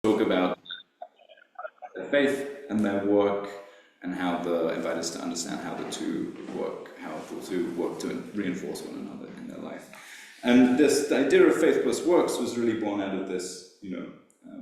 talk about their faith and their work, and how invite us to understand how the two work, to reinforce one another in their life. And the idea of Faith+Works was really born out of this,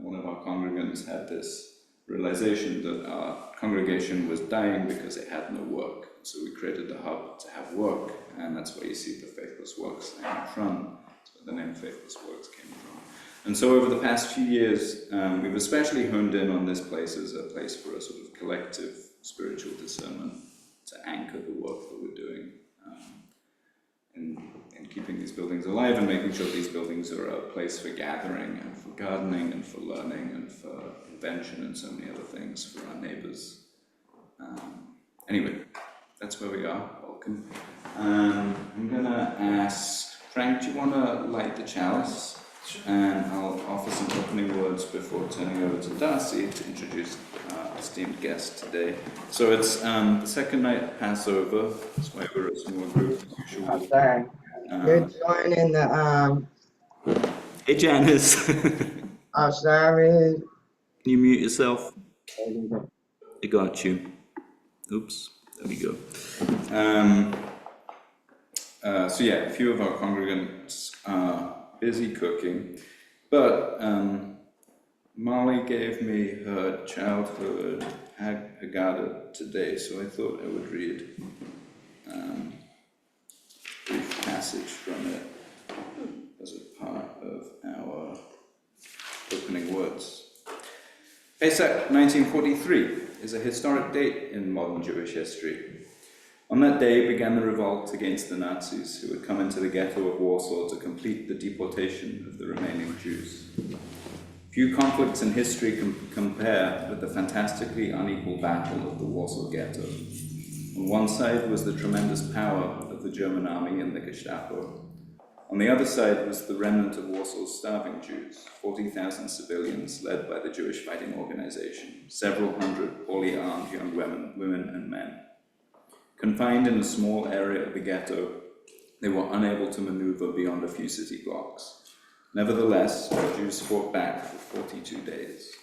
one of our congregants had this realization that our congregation was dying because it had no work. So we created a hub to have work, and that's where you see the Faith+Works name from. That's where the name Faith+Works came from. And so over the past few years, we've especially honed in on this place as a place for a sort of collective spiritual discernment to anchor the work that we're doing in keeping these buildings alive and making sure these buildings are a place for gathering and for gardening and for learning and for invention and so many other things for our neighbors. Anyway, that's where we are. Welcome. I'm going to ask Frank, do you want to light the chalice? And I'll offer some opening words before turning over to Darcy to introduce our esteemed guest today. So it's the second night of Passover. That's why we're a small group as usual. I'm sorry. You're joining the Hey Janice. I'm sorry. Can you mute yourself? I got you. Oops. There we go. So yeah, a few of our congregants are busy cooking, but Molly gave me her childhood Haggadah today, so I thought I would read a brief passage from it as a part of our opening words. Pesach 1943 is a historic date in modern Jewish history. On that day began the revolt against the Nazis, who had come into the ghetto of Warsaw to complete the deportation of the remaining Jews. Few conflicts in history compare with the fantastically unequal battle of the Warsaw Ghetto. On one side was the tremendous power of the German army and the Gestapo. On the other side was the remnant of Warsaw's starving Jews, 40,000 civilians led by the Jewish Fighting Organization, several hundred poorly armed young women and men. Confined in a small area of the ghetto, they were unable to maneuver beyond a few city blocks. Nevertheless, the Jews fought back for 42 days.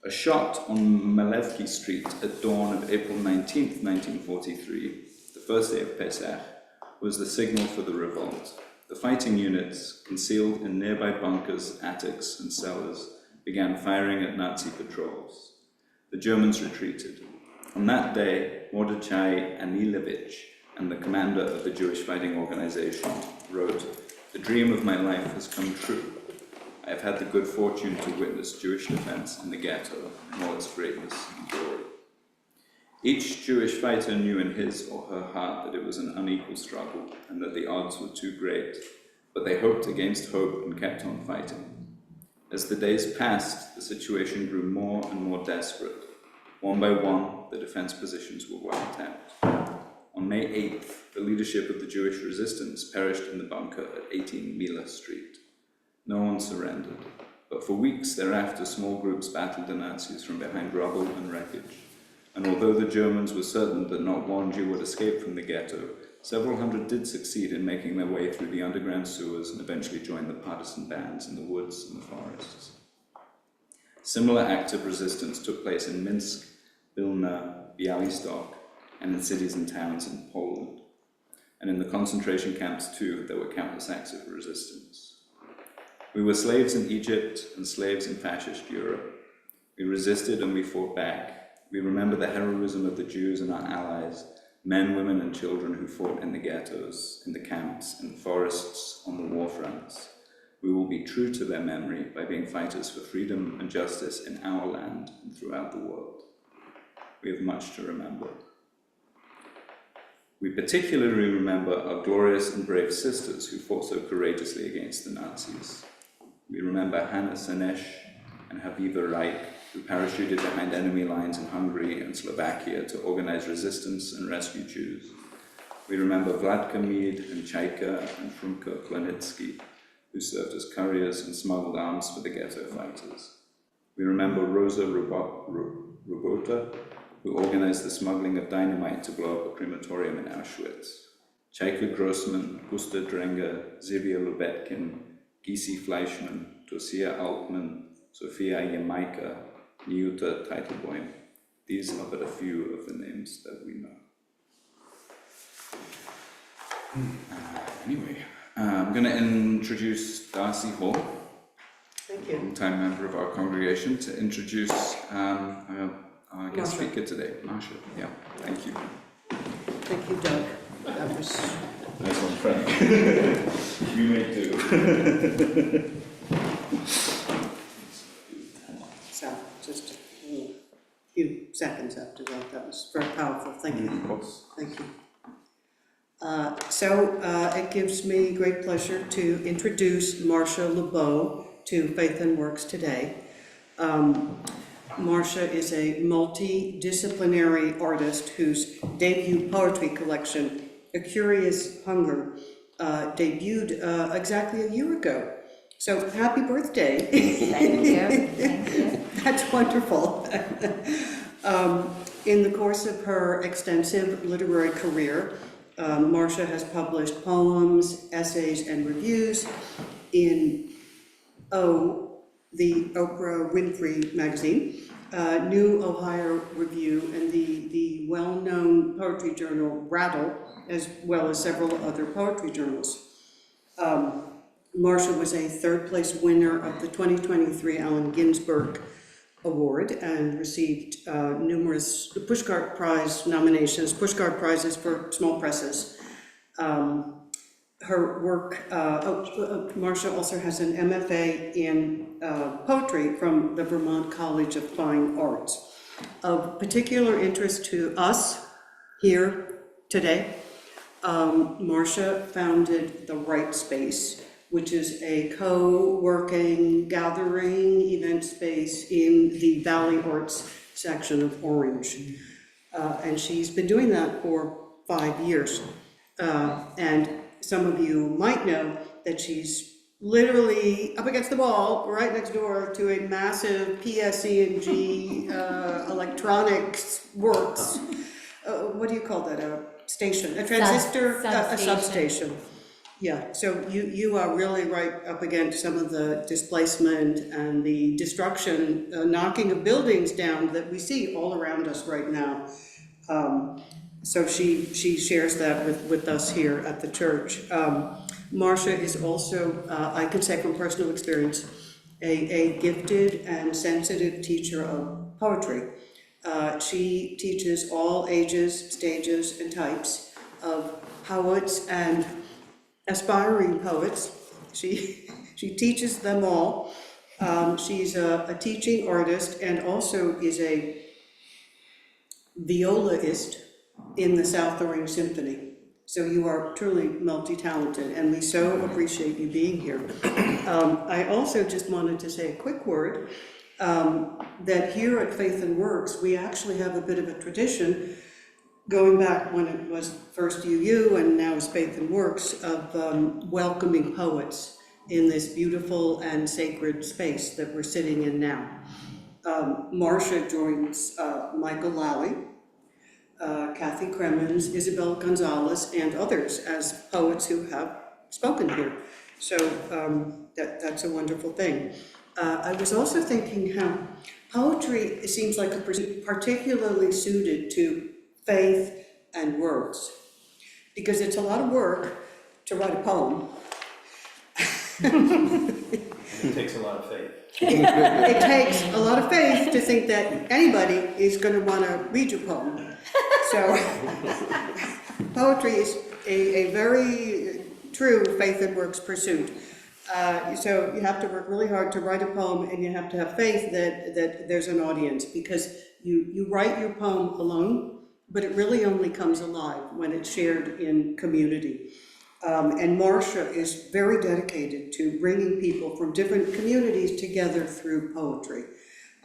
A shot on Malevki Street at dawn of April 19th, 1943, the first day of Pesach, was the signal for the revolt. The fighting units, concealed in nearby bunkers, attics, and cellars, began firing at Nazi patrols. The Germans retreated. On that day, Mordechai Anilevich, and the commander of the Jewish Fighting Organization, wrote, "The dream of my life has come true. I have had the good fortune to witness Jewish defense in the ghetto in all its greatness and glory." Each Jewish fighter knew in his or her heart that it was an unequal struggle and that the odds were too great, but they hoped against hope and kept on fighting. As the days passed, the situation grew more and more desperate. One by one, the defense positions were wiped out. On May 8th, the leadership of the Jewish resistance perished in the bunker at 18 Mila Street. No one surrendered, but for weeks thereafter, small groups battled the Nazis from behind rubble and wreckage. And although the Germans were certain that not one Jew would escape from the ghetto, several hundred did succeed in making their way through the underground sewers and eventually joined the partisan bands in the woods and the forests. Similar acts of resistance took place in Minsk, Vilna, Bialystok, and in cities and towns in Poland. And in the concentration camps too, there were countless acts of resistance. We were slaves in Egypt and slaves in fascist Europe. We resisted and we fought back. We remember the heroism of the Jews and our allies, men, women, and children who fought in the ghettos, in the camps, in the forests, on the war fronts. We will be true to their memory by being fighters for freedom and justice in our land and throughout the world. We have much to remember. We particularly remember our glorious and brave sisters who fought so courageously against the Nazis. We remember Hannah Senesh and Haviva Reich, who parachuted behind enemy lines in Hungary and Slovakia to organize resistance and rescue Jews. We remember Vladka Mead and Chaika and Frumka Klanitsky, who served as couriers and smuggled arms for the ghetto fighters. We remember Rosa Robota, who organized the smuggling of dynamite to blow up a crematorium in Auschwitz. Chaika Grossman, Gusta Drenger, Zivia Lubetkin, Gysi Fleischmann, Tosia Altman, Sophia Jamaica, Nyuta Teitelboim. These are but a few of the names that we know. Anyway, I'm going to introduce Darcy Hall, Thank you. longtime member of our congregation, to introduce our guest Marcia. speaker today, Marcia. Yeah, thank you. Thank you, Doug. That was, Nice one, Frank. You may do. so, just a few seconds after that. That was very powerful. Thank you. Of course. Thank you. It gives me great pleasure to introduce Marcia LeBeau to Faith+Works today. Marcia is a multidisciplinary artist whose debut poetry collection, A Curious Hunger, debuted exactly a year ago. So happy birthday. Thank you, thank you. That's wonderful. In the course of her extensive literary career, Marcia has published poems, essays, and reviews in the Oprah Magazine, New Ohio Review, and the well-known poetry journal Rattle, as well as several other poetry journals. Marcia was a third-place winner of the 2023 Allen Ginsberg Award and received numerous Pushcart Prize nominations, Pushcart Prizes for small presses. Her work, Marcia also has an MFA in poetry from the Vermont College of Fine Arts. Of particular interest to us here today, Marcia founded The Right Space, which is a co-working, gathering event space in the Valley Arts section of Orange. And she's been doing that for 5 years. And some of you might know that she's literally up against the wall, right next door to a massive PSE&G electronics works. What do you call that? A station, a transistor, a substation. Yeah, so you are really right up against some of the displacement and the destruction, knocking of buildings down that we see all around us right now. So she shares that with us here at the church. Marcia is also, I can say from personal experience, a gifted and sensitive teacher of poetry. She teaches all ages, stages, and types of poets and aspiring poets. She teaches them all. She's a teaching artist and also is a violist in the South Orange Symphony. So you are truly multi-talented, and we so appreciate you being here. I also just wanted to say a quick word that here at Faith+Works, we actually have a bit of a tradition going back when it was first UU and now is Faith+Works, of welcoming poets in this beautiful and sacred space that we're sitting in now. Marcia joins Michael Lally, Kathy Cremens, Isabel Gonzalez, and others as poets who have spoken here. So that's a wonderful thing. I was also thinking how poetry seems like a particularly suited to Faith+Works, because it's a lot of work to write a poem. It takes a lot of faith. It takes a lot of faith to think that anybody is going to want to read your poem. So poetry is a very true Faith+Works pursuit. So you have to work really hard to write a poem, and you have to have faith that there's an audience, because you write your poem alone, but it really only comes alive when it's shared in community. And Marcia is very dedicated to bringing people from different communities together through poetry.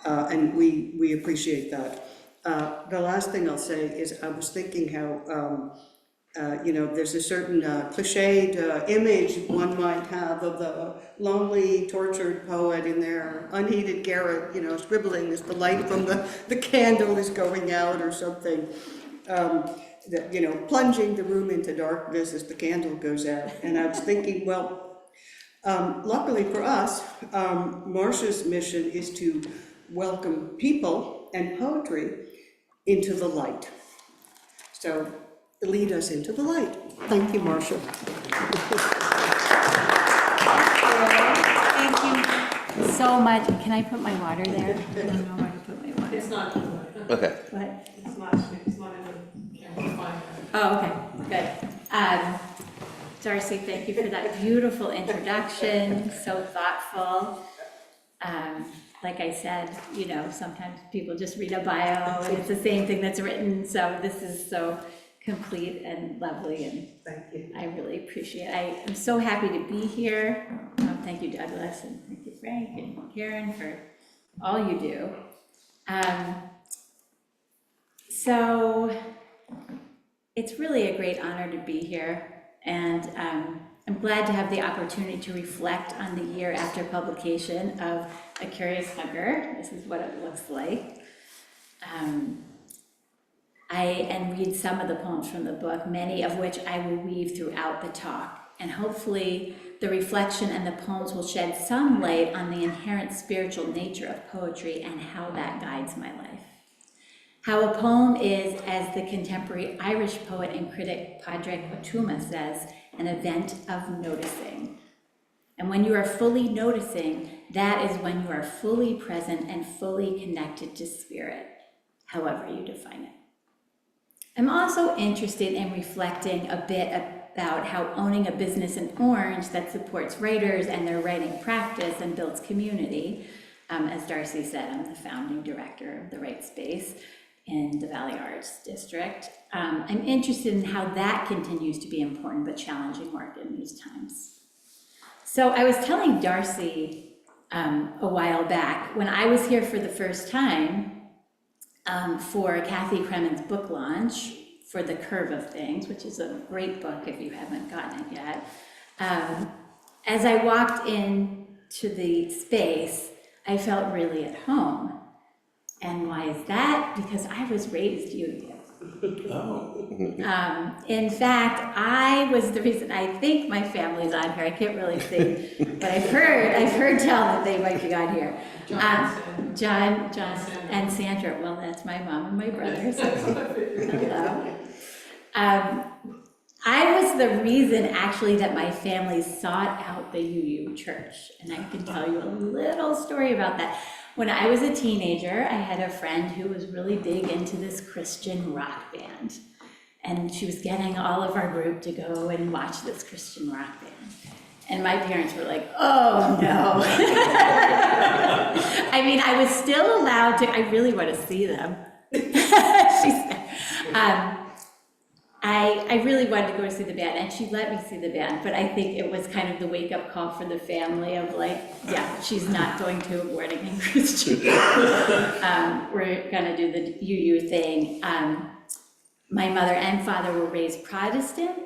And we appreciate that. The last thing I'll say is I was thinking how, there's a certain cliched image one might have of the lonely, tortured poet in their unheated garret, scribbling as the light from the candle is going out or something. Plunging the room into darkness as the candle goes out. And I was thinking, well, Luckily for us, Marcia's mission is to welcome people and poetry into the light. So lead us into the light. Thank you, Marcia. Thank you so much. Can I put my water there? I don't know where to put my water. It's not, Okay. What? it's not in the camera, fine. Oh, okay, good. Darcy, thank you for that beautiful introduction, so thoughtful. Like I said, you know, sometimes people just read a bio and it's the same thing that's written, so this is so complete and lovely, and Thank you. I really appreciate it. I am so happy to be here. Thank you, Douglas, and thank you, Frank and Karen, for all you do. So it's really a great honor to be here, and I'm glad to have the opportunity to reflect on the year after publication of A Curious Hugger. This is what it looks like. And read some of the poems from the book, many of which I will weave throughout the talk. And hopefully the reflection and the poems will shed some light on the inherent spiritual nature of poetry and how that guides my life. How a poem is, as the contemporary Irish poet and critic Padraig O'Tuama says, an event of noticing. And when you are fully noticing, that is when you are fully present and fully connected to spirit, however you define it. I'm also interested in reflecting a bit about how owning a business in Orange that supports writers and their writing practice and builds community, as Darcy said, I'm the founding director of the Right Space in the Valley Arts District. I'm interested in how that continues to be important but challenging work in these times. So I was telling Darcy a while back, when I was here for the first time, for Kathy Kremen's book launch for The Curve of Things, which is a great book if you haven't gotten it yet. As I walked into the space, I felt really at home. And why is that? Because I was raised UU. In fact, I was the reason, I think my family's on here, I can't really see, but I've heard tell that they might be on here. John, and Sandra, well, that's my mom and my brother, so hello. I was the reason actually that my family sought out the UU church, and I can tell you a little story about that. When I was a teenager, I had a friend who was really big into this Christian rock band. And she was getting all of our group to go and watch this Christian rock band. And my parents were like, oh no. I mean, I was still allowed to, I really want to see them. She said, I really wanted to go to see the band, and she let me see the band, but I think it was kind of the wake-up call for the family of like, yeah, she's not going to a boarding Christian. We're gonna do the UU thing. My mother and father were raised Protestant,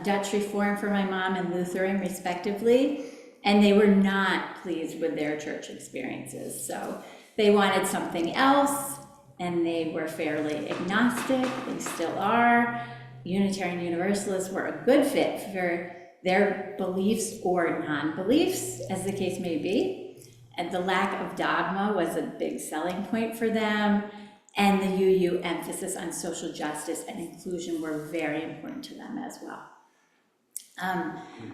Dutch Reformed for my mom and Lutheran respectively, and they were not pleased with their church experiences. So they wanted something else, and they were fairly agnostic, they still are. Unitarian Universalists were a good fit for their beliefs or non-beliefs, as the case may be. And the lack of dogma was a big selling point for them. And the UU emphasis on social justice and inclusion were very important to them as well.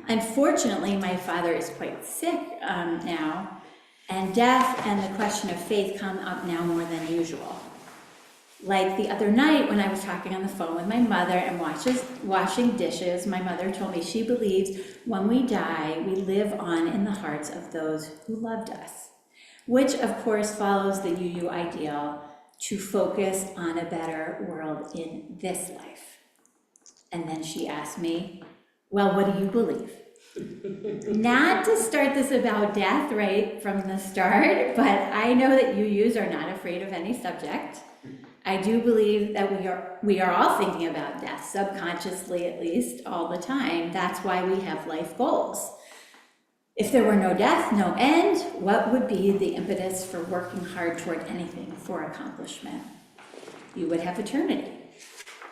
Unfortunately, my father is quite sick now, and death and the question of faith come up now more than usual. Like the other night when I was talking on the phone with my mother and washing dishes, my mother told me she believes when we die, we live on in the hearts of those who loved us, which of course follows the UU ideal to focus on a better world in this life. And then she asked me, well, what do you believe? Not to start this about death right from the start, but I know that UUs are not afraid of any subject. I do believe that we are all thinking about death, subconsciously at least, all the time. That's why we have life goals. If there were no death, no end, what would be the impetus for working hard toward anything for accomplishment? You would have eternity.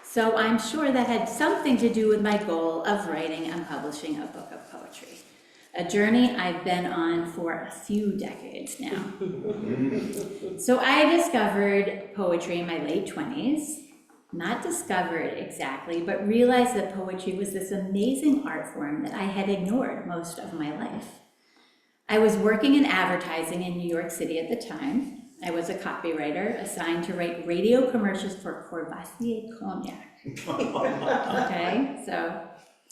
So I'm sure that had something to do with my goal of writing and publishing a book of poetry. a journey I've been on for a few decades now. So I discovered poetry in my late 20s, not discovered exactly, but realized that poetry was this amazing art form that I had ignored most of my life. I was working in advertising in New York City at the time. I was a copywriter assigned to write radio commercials for Courvoisier Cognac. Okay, so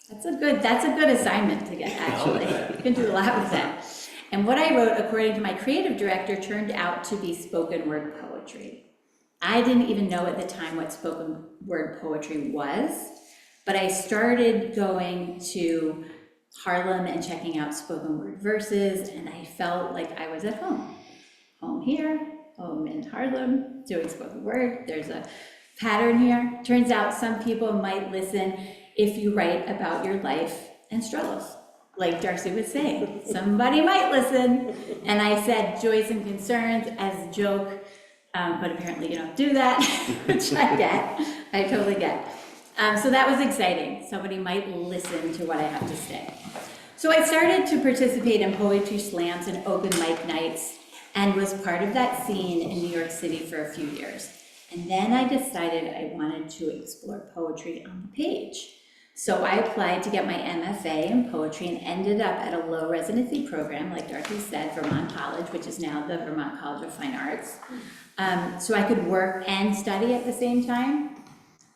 that's a good assignment to get, actually. You can do a lot with that. And what I wrote, according to my creative director, turned out to be spoken word poetry. I didn't even know at the time what spoken word poetry was, but I started going to Harlem and checking out spoken word verses, and I felt like I was at home. Home here, home in Harlem, doing spoken word. There's a pattern here. Turns out some people might listen if you write about your life and struggles. Like Darcy was saying, somebody might listen. And I said joys and concerns as a joke, but apparently you don't do that, which I totally get. So that was exciting. Somebody might listen to what I have to say. So I started to participate in poetry slams and open mic nights and was part of that scene in New York City for a few years. And then I decided I wanted to explore poetry on the page. So I applied to get my MFA in poetry and ended up at a low residency program, like Darcy said, Vermont College, which is now the Vermont College of Fine Arts. So I could work and study at the same time.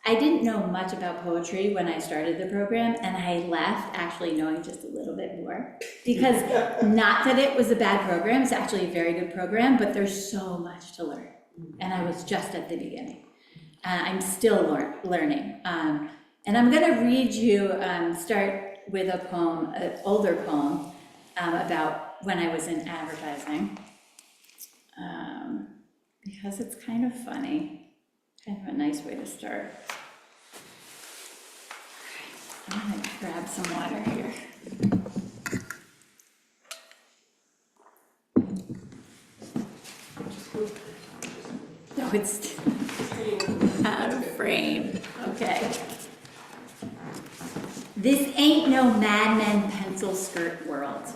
I didn't know much about poetry when I started the program, and I left actually knowing just a little bit more. Because not that it was a bad program, it's actually a very good program, but there's so much to learn. And I was just at the beginning. I'm still learning. And I'm gonna read you, start with a poem, an older poem about when I was in advertising. Because it's kind of funny. Kind of a nice way to start. I'm gonna grab some water here. No, it's out of frame. Okay. This ain't no Mad Men pencil skirt world.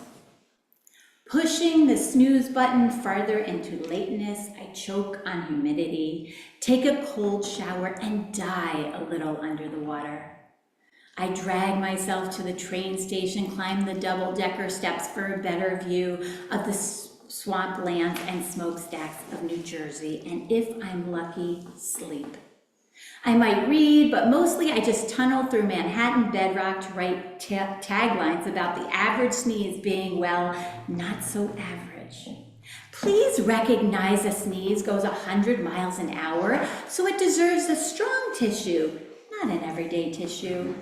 Pushing the snooze button farther into lateness, I choke on humidity, take a cold shower, and die a little under the water. I drag myself to the train station, climb the double-decker steps for a better view of the swamplands and smokestacks of New Jersey, and if I'm lucky, sleep. I might read, but mostly I just tunnel through Manhattan bedrock to write taglines about the average sneeze being, well, not so average. Please recognize a sneeze goes 100 miles an hour, so it deserves a strong tissue, not an everyday tissue.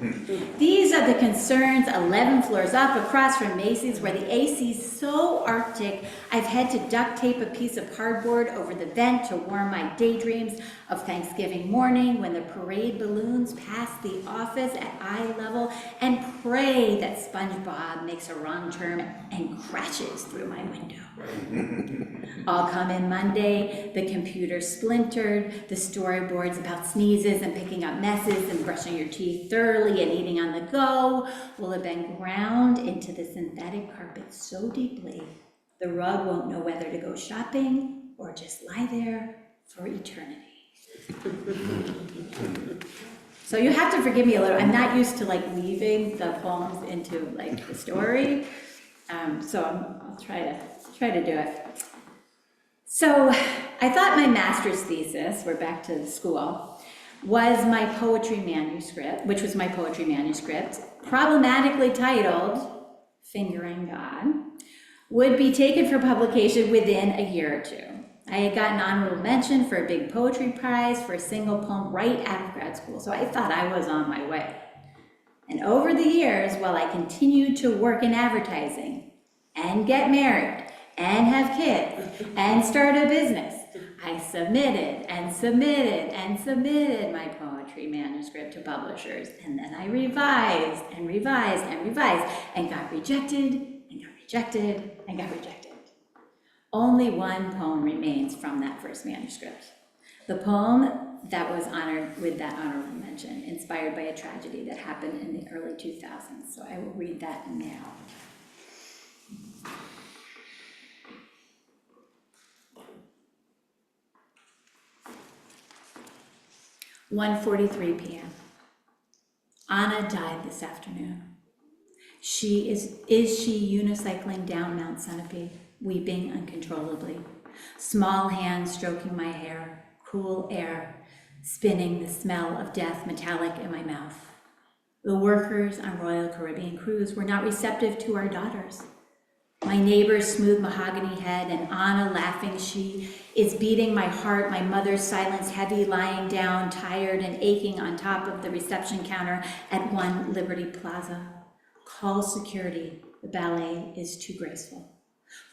These are the concerns 11 floors up across from Macy's, where the AC's so arctic, I've had to duct tape a piece of cardboard over the vent to warm my daydreams of Thanksgiving morning when the parade balloons pass the office at eye level, and pray that SpongeBob makes a wrong turn and crashes through my window. I'll come in Monday, the computer splintered, the storyboards about sneezes and picking up messes and brushing your teeth thoroughly and eating on the go will have been ground into the synthetic carpet so deeply, the rug won't know whether to go shopping or just lie there for eternity. So you have to forgive me a little. I'm not used to like weaving the poems into like the story. So I'll try to do it. So I thought my master's thesis, we're back to school, was my poetry manuscript, which was my poetry manuscript, problematically titled Fingering God, would be taken for publication within a year or two. I had gotten honorable mention for a big poetry prize for a single poem right out of grad school, so I thought I was on my way. And over the years, while I continued to work in advertising and get married and have kids and start a business, I submitted and submitted and submitted my poetry manuscript to publishers, and then I revised and revised and revised and got rejected and got rejected and got rejected. Only one poem remains from that first manuscript. The poem that was honored with that honorable mention, inspired by a tragedy that happened in the early 2000s. So I will read that now. "1:43 p.m. Anna died this afternoon. Is she unicycling down Mount Sunapee, weeping uncontrollably, small hands stroking my hair, cool air, spinning the smell of death metallic in my mouth. The workers on Royal Caribbean Cruise were not receptive to our daughters. My neighbor's smooth mahogany head and Anna laughing, she is beating my heart, my mother's silence heavy, lying down, tired and aching on top of the reception counter at One Liberty Plaza. Call security, the ballet is too graceful.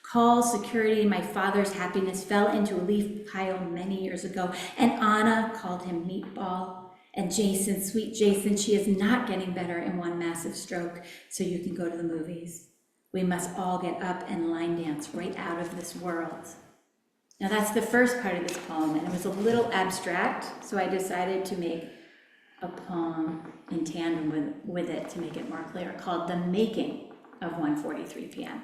Call security, my father's happiness fell into a leaf pile many years ago, and Anna called him meatball. And Jason, sweet Jason, she is not getting better in one massive stroke, so you can go to the movies. We must all get up and line dance right out of this world." Now that's the first part of this poem, and it was a little abstract, so I decided to make a poem in tandem with it to make it more clear, called "The Making of 1:43 p.m.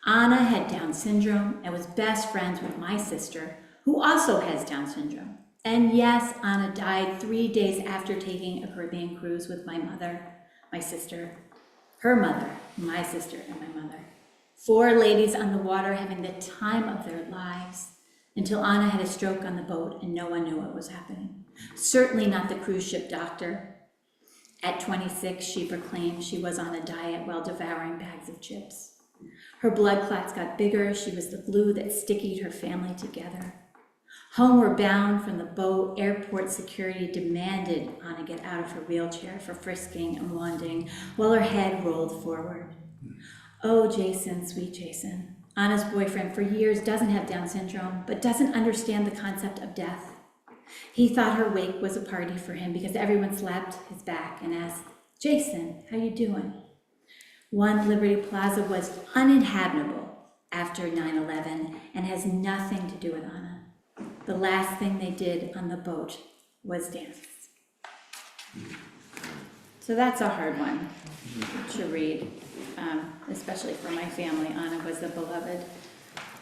Anna had Down syndrome and was best friends with my sister, who also has Down syndrome. And yes, Anna died 3 days after taking a Caribbean cruise with my mother, my sister, her mother, my sister, and my mother. 4 ladies on the water having the time of their lives until Anna had a stroke on the boat and no one knew what was happening. Certainly not the cruise ship doctor. At 26, she proclaimed she was on a diet while devouring bags of chips. Her blood clots got bigger. She was the glue that stickied her family together. Homeward bound from the boat, airport security demanded Anna get out of her wheelchair for frisking and wanding while her head rolled forward. Oh, Jason, sweet Jason. Anna's boyfriend for years doesn't have Down syndrome, but doesn't understand the concept of death. He thought her wake was a party for him because everyone slapped his back and asked, "Jason, how you doing?" One Liberty Plaza was uninhabitable after 9/11 and has nothing to do with Anna. The last thing they did on the boat was dance. So that's a hard one to read, especially for my family. Anna was a beloved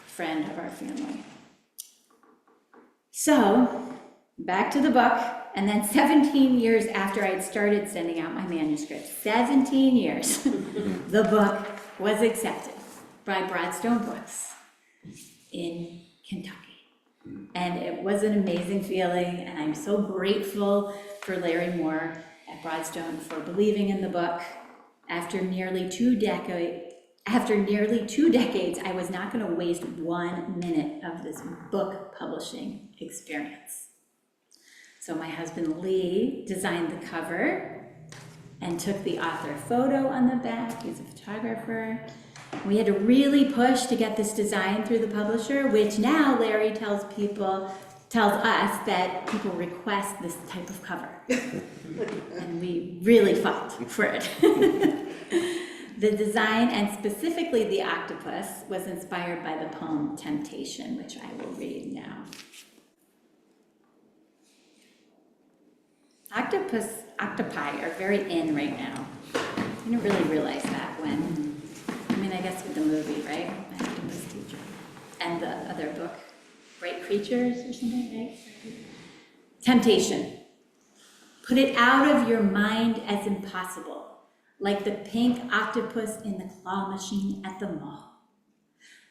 friend of our family. So, back to the book, and then 17 years after I'd started sending out my manuscript, 17 years, the book was accepted by Broadstone Books in Kentucky. And it was an amazing feeling, and I'm so grateful for Larry Moore at Broadstone for believing in the book. After nearly 2 decades, I was not going to waste 1 minute of this book publishing experience. So my husband Lee designed the cover and took the author photo on the back. He's a photographer. We had to really push to get this design through the publisher, which now Larry tells us that people request this type of cover. And we really fought for it. The design, and specifically the octopus, was inspired by the poem Temptation, which I will read now. Octopi are very in right now. I didn't really realize that when, I guess with the movie, right? My Octopus Teacher. And the other book, Bright Creatures or something, right? Temptation. Put it out of your mind as impossible, like the pink octopus in the claw machine at the mall.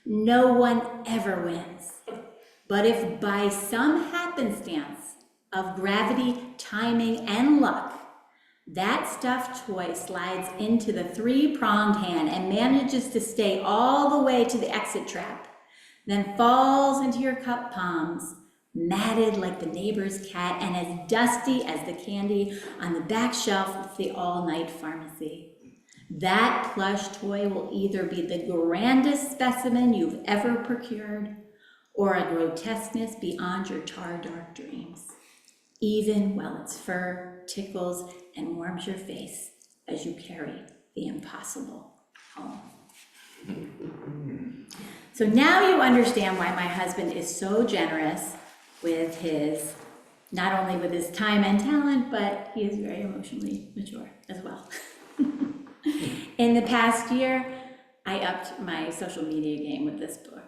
No one ever wins. But if by some happenstance of gravity, timing, and luck, that stuffed toy slides into the 3-pronged hand and manages to stay all the way to the exit trap, then falls into your cup palms, matted like the neighbor's cat and as dusty as the candy on the back shelf of the all-night pharmacy. That plush toy will either be the grandest specimen you've ever procured or a grotesqueness beyond your tar-dark dreams, even while its fur tickles and warms your face as you carry the impossible home. So now you understand why my husband is so generous with his, not only with his time and talent, but he is very emotionally mature as well. In the past year, I upped my social media game with this book.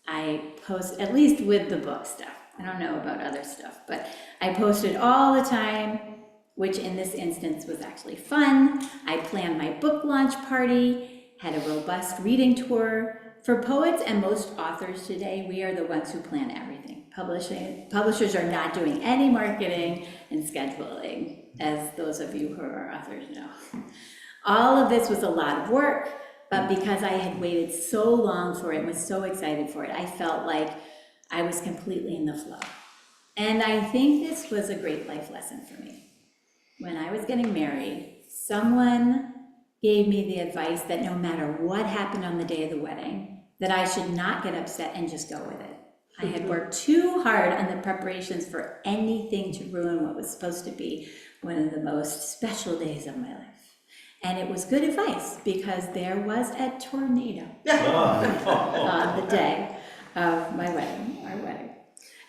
I post, at least with the book stuff. I don't know about other stuff, but I posted all the time, which in this instance was actually fun. I planned my book launch party, had a robust reading tour. For poets and most authors today, we are the ones who plan everything. Publishers are not doing any marketing and scheduling, as those of you who are authors know. All of this was a lot of work, but because I had waited so long for it and was so excited for it, I felt like I was completely in the flow. And I think this was a great life lesson for me. When I was getting married, someone gave me the advice that no matter what happened on the day of the wedding, that I should not get upset and just go with it. I had worked too hard on the preparations for anything to ruin what was supposed to be one of the most special days of my life. And it was good advice because there was a tornado on the day of my wedding, our wedding.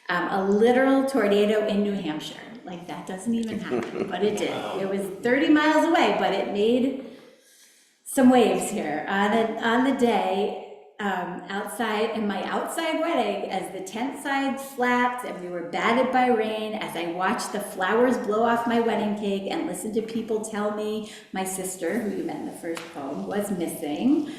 A literal tornado in New Hampshire. Like, that doesn't even happen, but it did. It was 30 miles away, but it made some waves here. On the day, outside, in my outside wedding, as the tent sides flapped and we were battered by rain, as I watched the flowers blow off my wedding cake and listened to people tell me my sister, who you met in the first poem, was missing,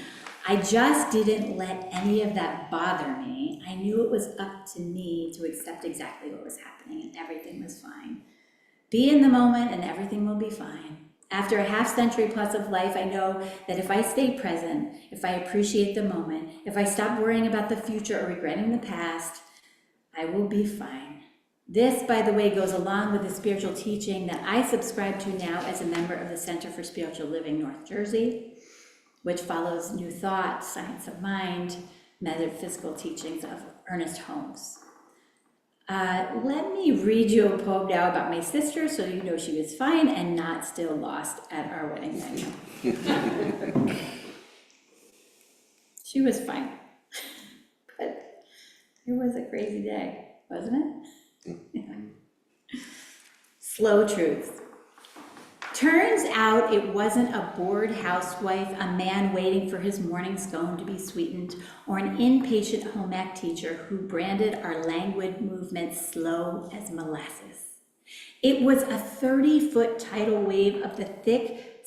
I just didn't let any of that bother me. I knew it was up to me to accept exactly what was happening, and everything was fine. Be in the moment and everything will be fine. After a half century plus of life, I know that if I stay present, if I appreciate the moment, if I stop worrying about the future or regretting the past, I will be fine. This, by the way, goes along with the spiritual teaching that I subscribe to now as a member of the Center for Spiritual Living, North Jersey, which follows New Thought, Science of Mind, metaphysical teachings of Ernest Holmes. Let me read you a poem now about my sister so you know she was fine and not still lost at our wedding venue. She was fine, but it was a crazy day, wasn't it? Yeah. Slow truth. Turns out it wasn't a bored housewife, a man waiting for his morning scone to be sweetened, or an impatient home ec teacher who branded our languid movements slow as molasses. It was a 30-foot tidal wave of the thick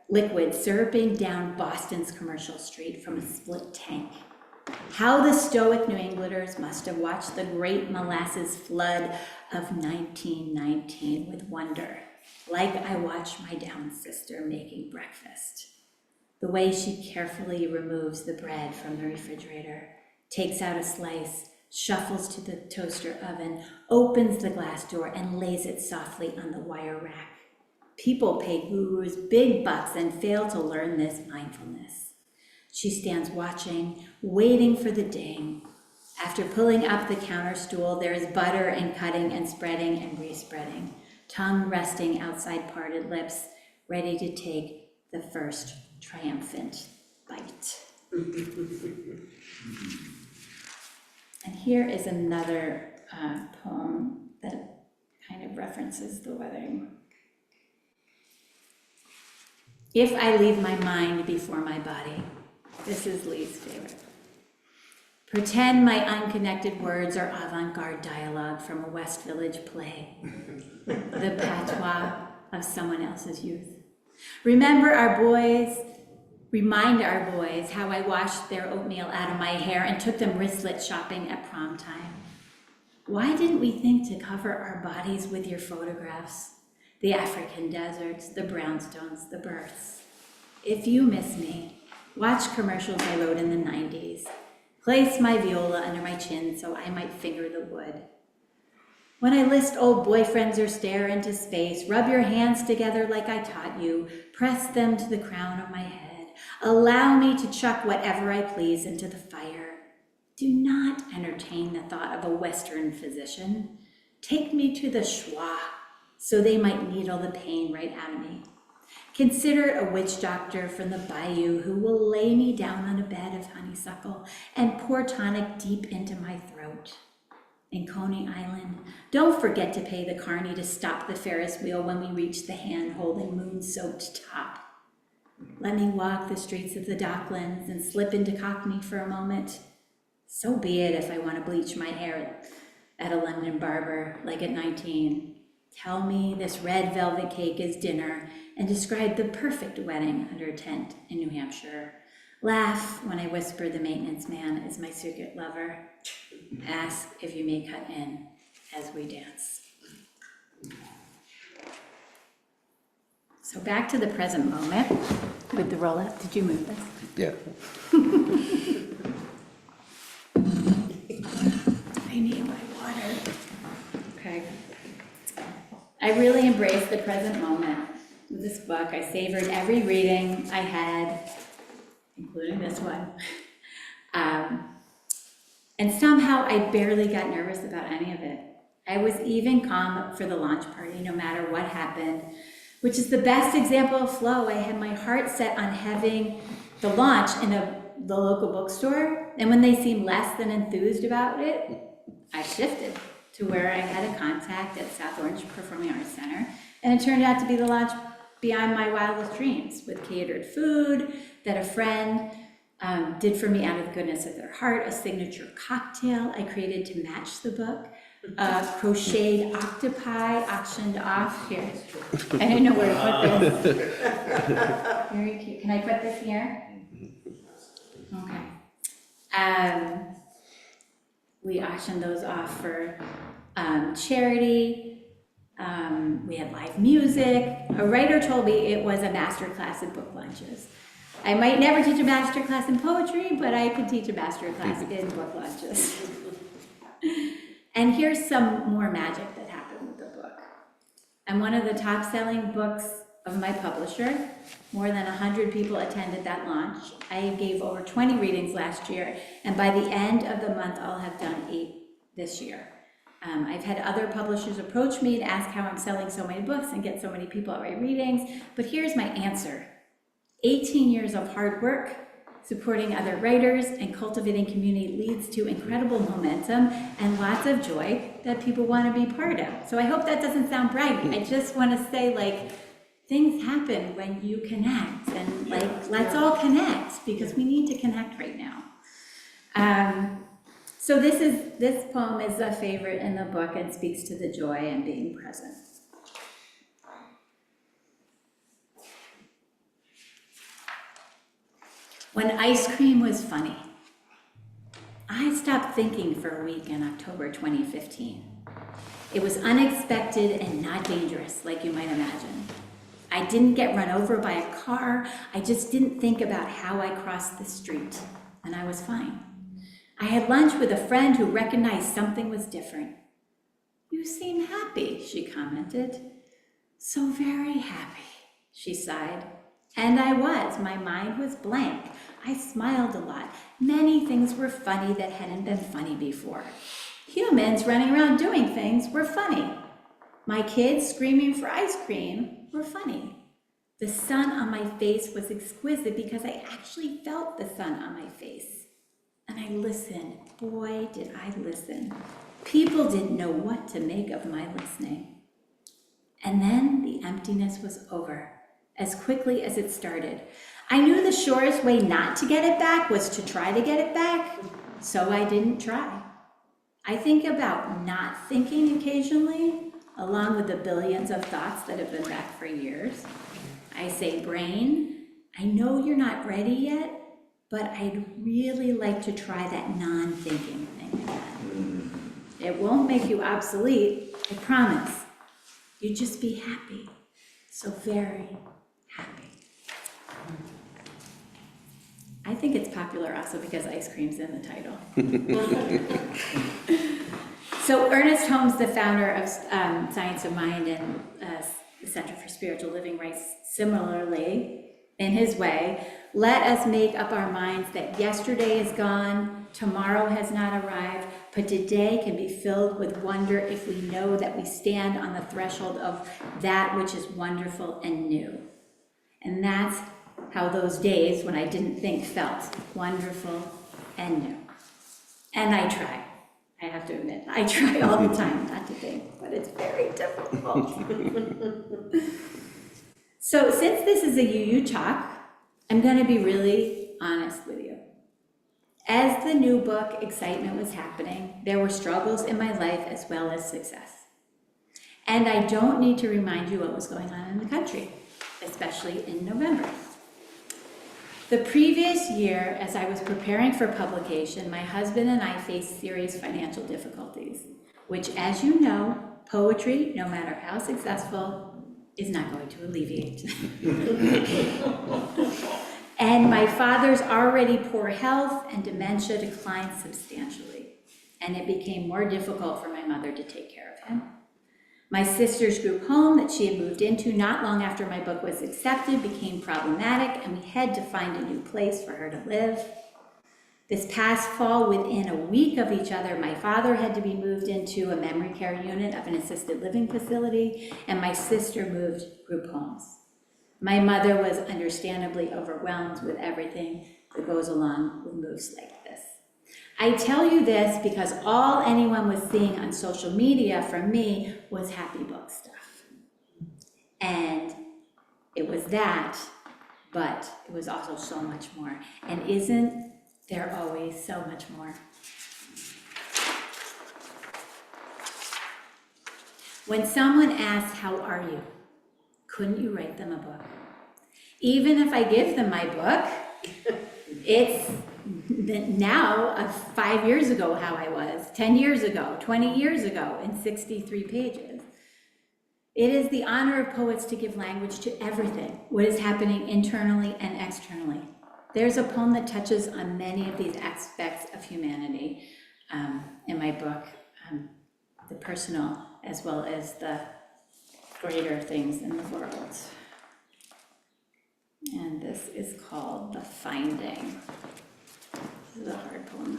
liquid syruping down Boston's commercial street from a split tank. How the stoic New Englanders must have watched the great molasses flood of 1919 with wonder. Like I watched my down sister making breakfast. The way she carefully removes the bread from the refrigerator, takes out a slice, shuffles to the toaster oven, opens the glass door, and lays it softly on the wire rack. People pay gurus big bucks and fail to learn this mindfulness. She stands watching, waiting for the ding. After pulling up the counter stool, there is butter and cutting and spreading and respreading. Tongue resting outside parted lips, ready to take the first triumphant bite. And here is another poem that kind of references the wedding. If I leave my mind before my body, this is Lee's favorite. Pretend my unconnected words are avant-garde dialogue from a West Village play, the patois of someone else's youth. Remind our boys how I washed their oatmeal out of my hair and took them wristlet shopping at prom time. Why didn't we think to cover our bodies with your photographs? The African deserts, the brownstones, the births. If you miss me, watch commercials I wrote in the 90s. Place my viola under my chin so I might finger the wood. When I list old boyfriends or stare into space, rub your hands together like I taught you, press them to the crown of my head. Allow me to chuck whatever I please into the fire. Do not entertain the thought of a Western physician. Take me to the schwa so they might needle the pain right out of me. Consider a witch doctor from the bayou who will lay me down on a bed of honeysuckle and pour tonic deep into my throat. In Coney Island, don't forget to pay the carny to stop the Ferris wheel when we reach the hand-holding moon-soaked top. Let me walk the streets of the Docklands and slip into Cockney for a moment. So be it if I want to bleach my hair at a London barber, like at 19. Tell me this red velvet cake is dinner, and describe the perfect wedding under a tent in New Hampshire. Laugh when I whisper the maintenance man is my secret lover. Ask if you may cut in as we dance. So back to the present moment with the roll-up. Did you move this? Yeah. I need my water. Okay. I really embraced the present moment with this book. I savored every reading I had, including this one. And somehow I barely got nervous about any of it. I was even calm for the launch party, no matter what happened, which is the best example of flow. I had my heart set on having the launch in the local bookstore, and when they seemed less than enthused about it, I shifted to where I had a contact at South Orange Performing Arts Center, and it turned out to be the launch beyond my wildest dreams, with catered food that a friend did for me out of the goodness of their heart, a signature cocktail I created to match the book, crocheted octopi auctioned off here. I didn't know where to put this. Very cute. Can I put this here? Okay. We auctioned those off for charity. We had live music. A writer told me it was a master class in book lunches. I might never teach a master class in poetry, but I could teach a master class in book lunches. And here's some more magic that happened with the book. I'm one of the top-selling books of my publisher. More than 100 people attended that launch. I gave over 20 readings last year, and by the end of the month, I'll have done 8 this year. I've had other publishers approach me and ask how I'm selling so many books and get so many people at my readings, but here's my answer. 18 years of hard work, supporting other writers, and cultivating community leads to incredible momentum and lots of joy that people want to be part of. So I hope that doesn't sound braggy. I just want to say, like, things happen when you connect, and like, let's all connect, because we need to connect right now. So this poem is a favorite in the book and speaks to the joy and being present. When ice cream was funny. I stopped thinking for a week in October 2015. It was unexpected and not dangerous, like you might imagine. I didn't get run over by a car. I just didn't think about how I crossed the street, and I was fine. I had lunch with a friend who recognized something was different. "You seem happy," she commented. "So very happy," she sighed. And I was. My mind was blank. I smiled a lot. Many things were funny that hadn't been funny before. Humans running around doing things were funny. My kids screaming for ice cream were funny. The sun on my face was exquisite because I actually felt the sun on my face. And I listened. Boy, did I listen. People didn't know what to make of my listening. And then the emptiness was over, as quickly as it started. I knew the surest way not to get it back was to try to get it back, so I didn't try. I think about not thinking occasionally, along with the billions of thoughts that have been back for years. I say, brain, I know you're not ready yet, but I'd really like to try that non-thinking thing again. It won't make you obsolete, I promise. You'd just be happy, so very happy. I think it's popular also because ice cream's in the title. So Ernest Holmes, the founder of Science of Mind and the Center for Spiritual Living, writes similarly, in his way, let us make up our minds that yesterday is gone, tomorrow has not arrived, but today can be filled with wonder if we know that we stand on the threshold of that which is wonderful and new. And that's how those days when I didn't think felt, wonderful and new. And I try. I have to admit, I try all the time not to think, but it's very difficult. So since this is a UU talk, I'm gonna be really honest with you. As the new book excitement was happening, there were struggles in my life as well as success. And I don't need to remind you what was going on in the country, especially in November. The previous year, as I was preparing for publication, my husband and I faced serious financial difficulties, which, as you know, poetry, no matter how successful, is not going to alleviate. And my father's already poor health and dementia declined substantially, and it became more difficult for my mother to take care of him. My sister's group home that she had moved into not long after my book was accepted became problematic, and we had to find a new place for her to live. This past fall, within a week of each other, my father had to be moved into a memory care unit of an assisted living facility, and my sister moved group homes. My mother was understandably overwhelmed with everything that goes along with moves like this. I tell you this because all anyone was seeing on social media from me was happy book stuff. And it was that, but it was also so much more. And isn't there always so much more? When someone asks, "How are you?" couldn't you write them a book? Even if I give them my book, it's now 5 years ago how I was, 10 years ago, 20 years ago, in 63 pages. It is the honor of poets to give language to everything, what is happening internally and externally. There's a poem that touches on many of these aspects of humanity in my book, the personal as well as the greater things in the world. And this is called The Finding. This is a hard poem.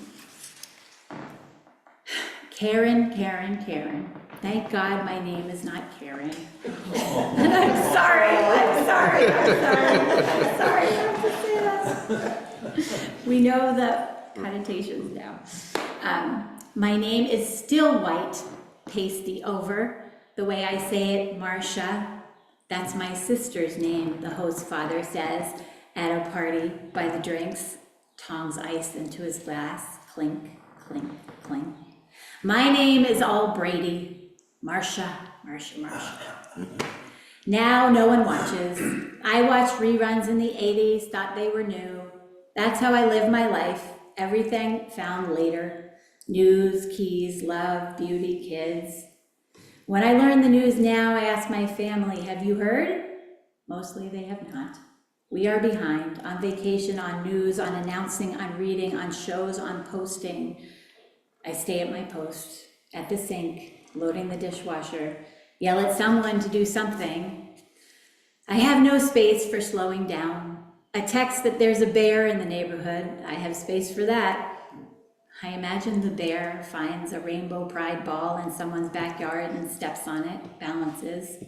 Karen, Karen, Karen. Thank God my name is not Karen. I'm sorry I have to say that. We know the connotations now. My name is still white, pasty over. The way I say it, Marcia, that's my sister's name, the host father says at a party by the drinks, tongs ice into his glass, clink, clink, clink. My name is all Brady, Marcia, Marcia, Marcia. Now no one watches. I watched reruns in the 80s, thought they were new. That's how I live my life, everything found later. News, keys, love, beauty, kids. When I learn the news now, I ask my family, have you heard? Mostly they have not. We are behind, on vacation, on news, on announcing, on reading, on shows, on posting. I stay at my post, at the sink, loading the dishwasher, yell at someone to do something. I have no space for slowing down. A text that there's a bear in the neighborhood, I have space for that. I imagine the bear finds a rainbow pride ball in someone's backyard and steps on it, balances.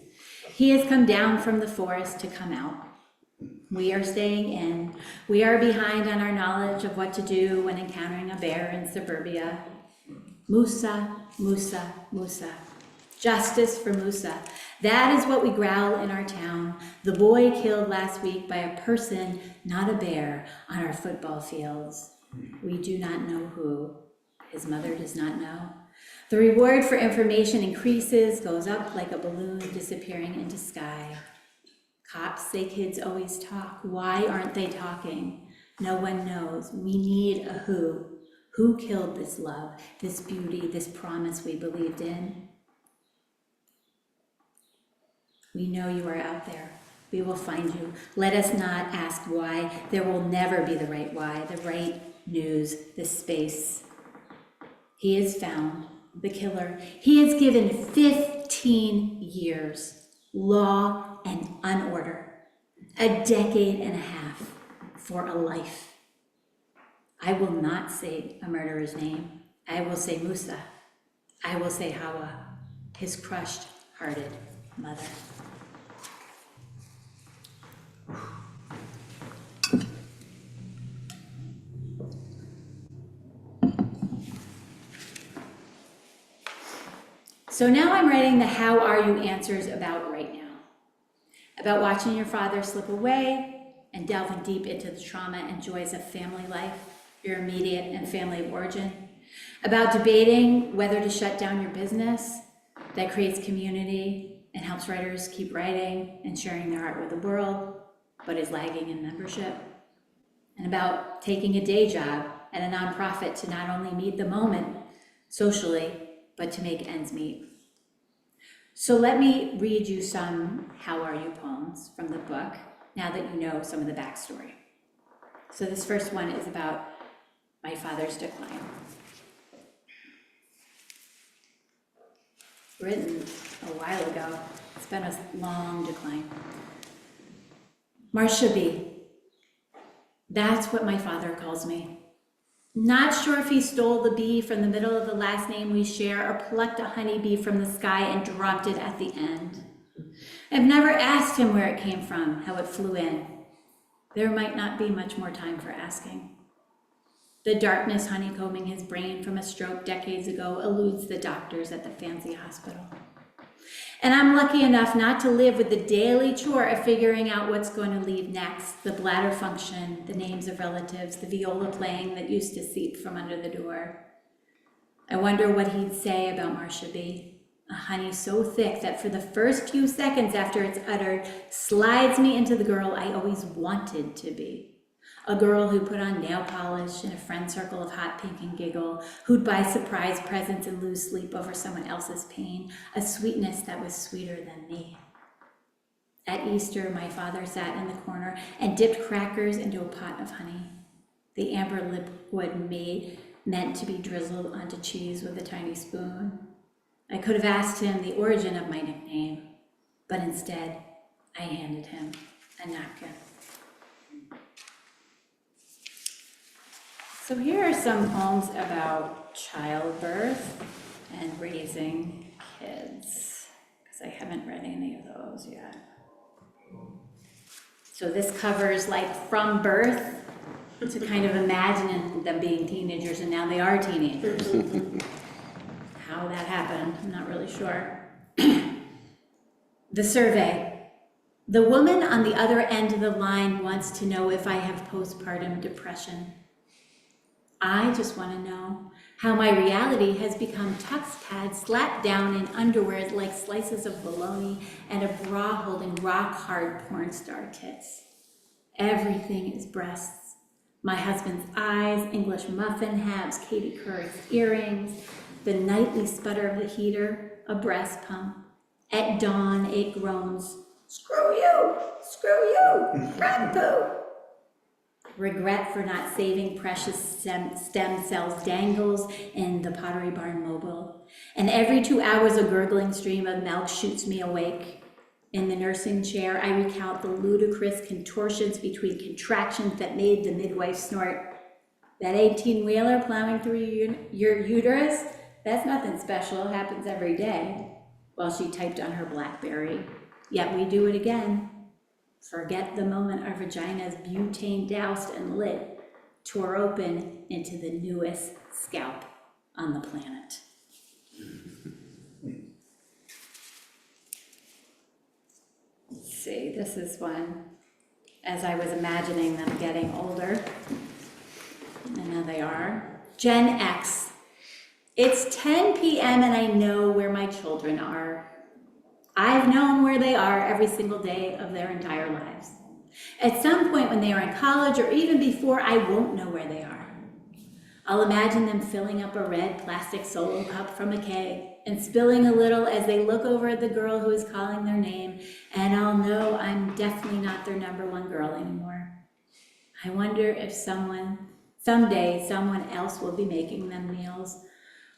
He has come down from the forest to come out. We are staying in. We are behind on our knowledge of what to do when encountering a bear in suburbia. Musa, Musa, Musa. Justice for Musa. That is what we growl in our town. The boy killed last week by a person, not a bear, on our football fields. We do not know who. His mother does not know. The reward for information increases, goes up like a balloon disappearing into sky. Cops say kids always talk. Why aren't they talking? No one knows. We need a who. Who killed this love, this beauty, this promise we believed in? We know you are out there. We will find you. Let us not ask why. There will never be the right why, the right news, the space. He is found, the killer. He is given 15 years, law and unorder, a decade and a half for a life. I will not say a murderer's name. I will say Musa. I will say Hawa, his crushed, hearted mother. So now I'm writing the how are you answers about right now, about watching your father slip away and delving deep into the trauma and joys of family life, your immediate and family of origin, about debating whether to shut down your business that creates community and helps writers keep writing and sharing their art with the world, but is lagging in membership, and about taking a day job at a nonprofit to not only meet the moment socially, but to make ends meet. So let me read you some How Are You poems from the book, now that you know some of the backstory. So this first one is about my father's decline. Written a while ago. It's been a long decline. Marcia B. That's what my father calls me. Not sure if he stole the bee from the middle of the last name we share or plucked a honeybee from the sky and dropped it at the end. I've never asked him where it came from, how it flew in. There might not be much more time for asking. The darkness honeycombing his brain from a stroke decades ago eludes the doctors at the fancy hospital. And I'm lucky enough not to live with the daily chore of figuring out what's going to leave next, the bladder function, the names of relatives, the viola playing that used to seep from under the door. I wonder what he'd say about Marcia B. A honey so thick that for the first few seconds after it's uttered, slides me into the girl I always wanted to be. A girl who put on nail polish in a friend circle of hot pink and giggle, who'd buy surprise presents and lose sleep over someone else's pain, a sweetness that was sweeter than me. At Easter, my father sat in the corner and dipped crackers into a pot of honey. The amber liquid meant to be drizzled onto cheese with a tiny spoon. I could have asked him the origin of my nickname, but instead, I handed him a napkin. So here are some poems about childbirth and raising kids, because I haven't read any of those yet. So this covers like from birth to kind of imagining them being teenagers, and now they are teenagers. How that happened, I'm not really sure. The survey. The woman on the other end of the line wants to know if I have postpartum depression. I just want to know how my reality has become tux pads slapped down in underwear like slices of bologna and a bra holding rock-hard porn star tits. Everything is breasts. My husband's eyes, English muffin halves, Katie Couric's earrings, the nightly sputter of the heater, a breast pump. At dawn, 8 groans, screw you, rat poo. Regret for not saving precious stem cells dangles in the Pottery Barn mobile. And every 2 hours, a gurgling stream of milk shoots me awake. In the nursing chair, I recount the ludicrous contortions between contractions that made the midwife snort. That 18-wheeler plowing through your uterus, that's nothing special, happens every day. While she typed on her BlackBerry. Yet we do it again. Forget the moment our vaginas butane doused and lit, tore open into the newest scalp on the planet. Let's see, this is one, as I was imagining them getting older, and now they are. Gen X. It's 10 p.m. and I know where my children are. I've known where they are every single day of their entire lives. At some point when they are in college or even before, I won't know where they are. I'll imagine them filling up a red plastic Solo cup from a keg and spilling a little as they look over at the girl who is calling their name, and I'll know I'm definitely not their number one girl anymore. I wonder if someday someone else will be making them meals.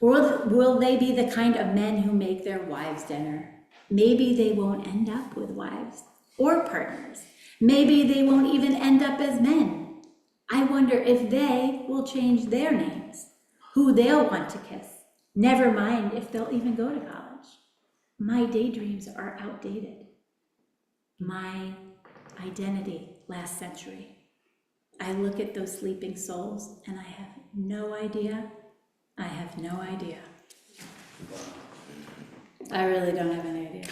Or will they be the kind of men who make their wives dinner? Maybe they won't end up with wives or partners. Maybe they won't even end up as men. I wonder if they will change their names, who they'll want to kiss. Never mind if they'll even go to college. My daydreams are outdated. My identity last century. I look at those sleeping souls and I have no idea. I have no idea. I really don't have any idea.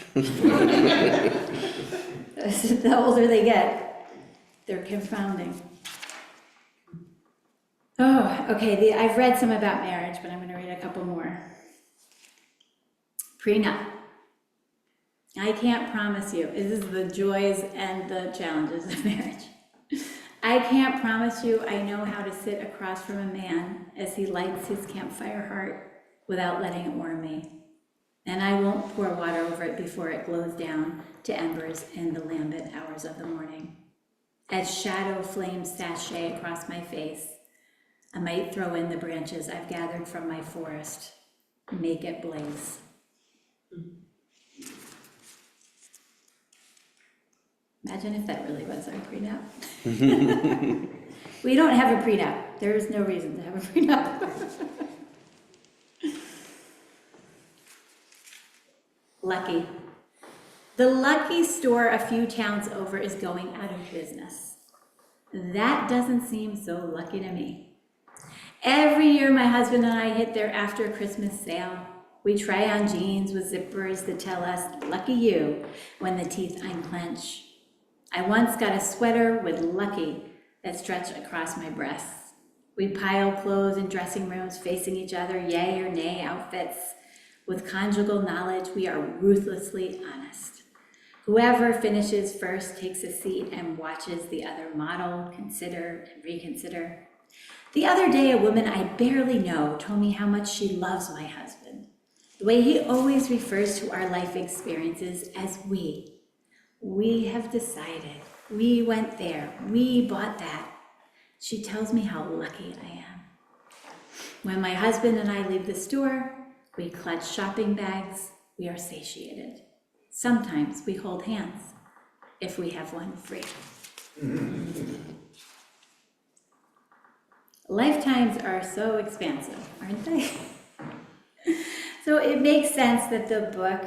The older they get. They're confounding. Oh, okay, I've read some about marriage, but I'm gonna read a couple more. Prenup. I can't promise you, this is the joys and the challenges of marriage. I can't promise you I know how to sit across from a man as he lights his campfire heart without letting it warm me. And I won't pour water over it before it glows down to embers in the lambent hours of the morning. As shadow flames sashay across my face, I might throw in the branches I've gathered from my forest, make it blaze. Imagine if that really was our prenup. We don't have a prenup. There is no reason to have a prenup. Lucky. The Lucky store a few towns over is going out of business. That doesn't seem so lucky to me. Every year my husband and I hit their after Christmas sale. We try on jeans with zippers that tell us, lucky you, when the teeth unclench. I once got a sweater with lucky that stretched across my breasts. We pile clothes in dressing rooms facing each other, yay or nay outfits. With conjugal knowledge, we are ruthlessly honest. Whoever finishes first takes a seat and watches the other model, consider, and reconsider. The other day, a woman I barely know told me how much she loves my husband. The way he always refers to our life experiences as we. We have decided, we went there, we bought that. She tells me how lucky I am. When my husband and I leave the store, we clutch shopping bags, we are satiated. Sometimes we hold hands, if we have one free. Lifetimes are so expansive, aren't they? So it makes sense that the book